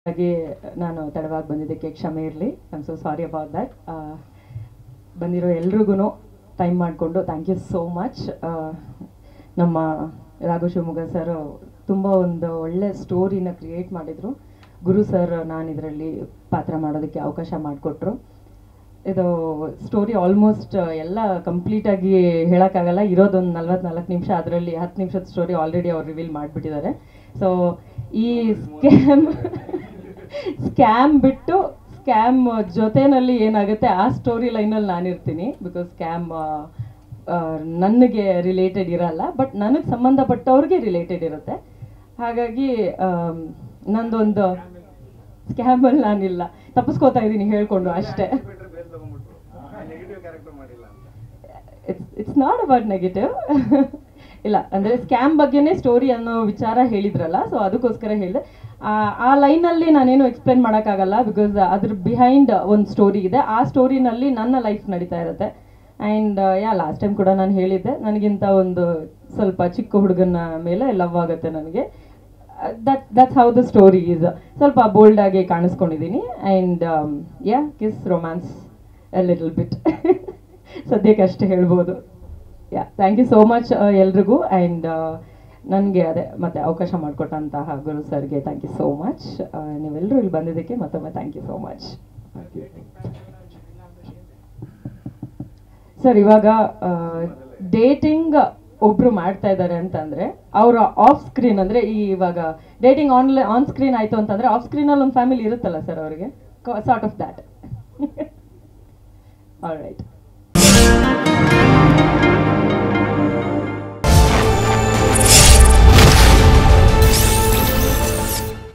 ಹಾಗೆ ನಾನು ತಡವಾಗಿ ಬಂದಿದ್ದಕ್ಕೆ ಕ್ಷಮೆ ಇರಲಿ. I am so sorry about that. ಬಂದಿರೋ ಎಲ್ರಿಗೂ ಟೈಮ್ ಮಾಡಿಕೊಂಡು ಥ್ಯಾಂಕ್ ಯು ಸೋ ಮಚ್. ನಮ್ಮ ರಾಘು ಶಿವಮೊಗ್ಗ ಸರ್ ತುಂಬ ಒಂದು ಒಳ್ಳೆ ಸ್ಟೋರಿನ ಕ್ರಿಯೇಟ್ ಮಾಡಿದರು. ಗುರು ಸರ್ ನಾನು ಇದರಲ್ಲಿ ಪಾತ್ರ ಮಾಡೋದಕ್ಕೆ ಅವಕಾಶ ಮಾಡಿಕೊಟ್ರು. ಇದು ಸ್ಟೋರಿ ಆಲ್ಮೋಸ್ಟ್ ಎಲ್ಲ ಕಂಪ್ಲೀಟಾಗಿ ಹೇಳೋಕ್ಕಾಗಲ್ಲ. ಇರೋದೊಂದು 44 ನಿಮಿಷ, ಅದರಲ್ಲಿ 10 ನಿಮಿಷದ ಸ್ಟೋರಿ ಆಲ್ರೆಡಿ ಅವ್ರು ರಿವೀಲ್ ಮಾಡಿಬಿಟ್ಟಿದ್ದಾರೆ. ಸೊ ಈ ಸ್ಕ್ಯಾಮ್ ಬಿಟ್ಟು ಸ್ಕ್ಯಾಮ್ ಜೊತೆಯಲ್ಲಿ ಏನಾಗುತ್ತೆ ಆ ಸ್ಟೋರಿ ಲೈನಲ್ಲಿ ನಾನಿರ್ತೀನಿ. ಬಿಕಾಸ್ ಸ್ಕ್ಯಾಮ್ ನನಗೆ ರಿಲೇಟೆಡ್ ಇರಲ್ಲ, ಬಟ್ ನನಗೆ ಸಂಬಂಧಪಟ್ಟವ್ರಿಗೆ ರಿಲೇಟೆಡ್ ಇರುತ್ತೆ. ಹಾಗಾಗಿ ನಂದೊಂದು ಸ್ಕ್ಯಾಮಲ್ಲಿ ನಾನಿಲ್ಲ, ತಪ್ಪಿಸ್ಕೋತಾ ಇದ್ದೀನಿ ಹೇಳ್ಕೊಂಡು ಅಷ್ಟೇ. It's not about negative. ಇಲ್ಲ ಅಂದರೆ ಸ್ಕ್ಯಾಮ್ ಬಗ್ಗೆನೇ ಸ್ಟೋರಿ ಅನ್ನೋ ವಿಚಾರ ಹೇಳಿದ್ರಲ್ಲ, ಸೊ ಅದಕ್ಕೋಸ್ಕರ ಹೇಳಿದೆ. ಆ ಲೈನಲ್ಲಿ ನಾನೇನು ಎಕ್ಸ್ಪ್ಲೇನ್ ಮಾಡೋಕ್ಕಾಗಲ್ಲ, ಬಿಕಾಸ್ ಅದ್ರ ಬಿಹೈಂಡ್ ಒಂದು ಸ್ಟೋರಿ ಇದೆ. ಆ ಸ್ಟೋರಿನಲ್ಲಿ ನನ್ನ ಲೈಫ್ ನಡೀತಾ ಇರುತ್ತೆ. ಆ್ಯಂಡ್ ಲಾಸ್ಟ್ ಟೈಮ್ ಕೂಡ ನಾನು ಹೇಳಿದ್ದೆ, ನನಗಿಂತ ಒಂದು ಸ್ವಲ್ಪ ಚಿಕ್ಕ ಹುಡುಗನ ಮೇಲೆ ಲವ್ ಆಗುತ್ತೆ ನನಗೆ. That's how the story is. ಸ್ವಲ್ಪ ಬೋಲ್ಡಾಗಿ ಕಾಣಿಸ್ಕೊಂಡಿದ್ದೀನಿ. And kiss romance a little bit ಸದ್ಯಕ್ಕೆ ಅಷ್ಟೇ ಹೇಳ್ಬೋದು. ಥ್ಯಾಂಕ್ ಯು ಸೋ ಮಚ್ ಎಲ್ರಿಗೂ. ಆ್ಯಂಡ್ ನನಗೆ ಅದೇ ಮತ್ತೆ ಅವಕಾಶ ಮಾಡಿಕೊಟ್ಟಂತಹ ಗುರು ಸರ್ಗೆ ಥ್ಯಾಂಕ್ ಯು ಸೋ ಮಚ್. ನೀವೆಲ್ಲರೂ ಇಲ್ಲಿ ಬಂದಿದ್ದಕ್ಕೆ ಮತ್ತೊಮ್ಮೆ thank you so much. Sir, ಇವಾಗ ಡೇಟಿಂಗ್ ಒಬ್ರು ಮಾಡ್ತಾ ಇದ್ದಾರೆ ಅಂತಂದ್ರೆ ಅವರ ಆಫ್ ಸ್ಕ್ರೀನ್ ಅಂದರೆ ಇವಾಗ ಡೇಟಿಂಗ್ ಆನ್ ಸ್ಕ್ರೀನ್ ಆಯಿತು ಅಂತಂದರೆ ಆಫ್ ಸ್ಕ್ರೀನಲ್ಲಿ ಒಂದು ಫ್ಯಾಮಿಲಿ ಇರುತ್ತಲ್ಲ ಸರ್, ಅವರಿಗೆ sort of that. All right.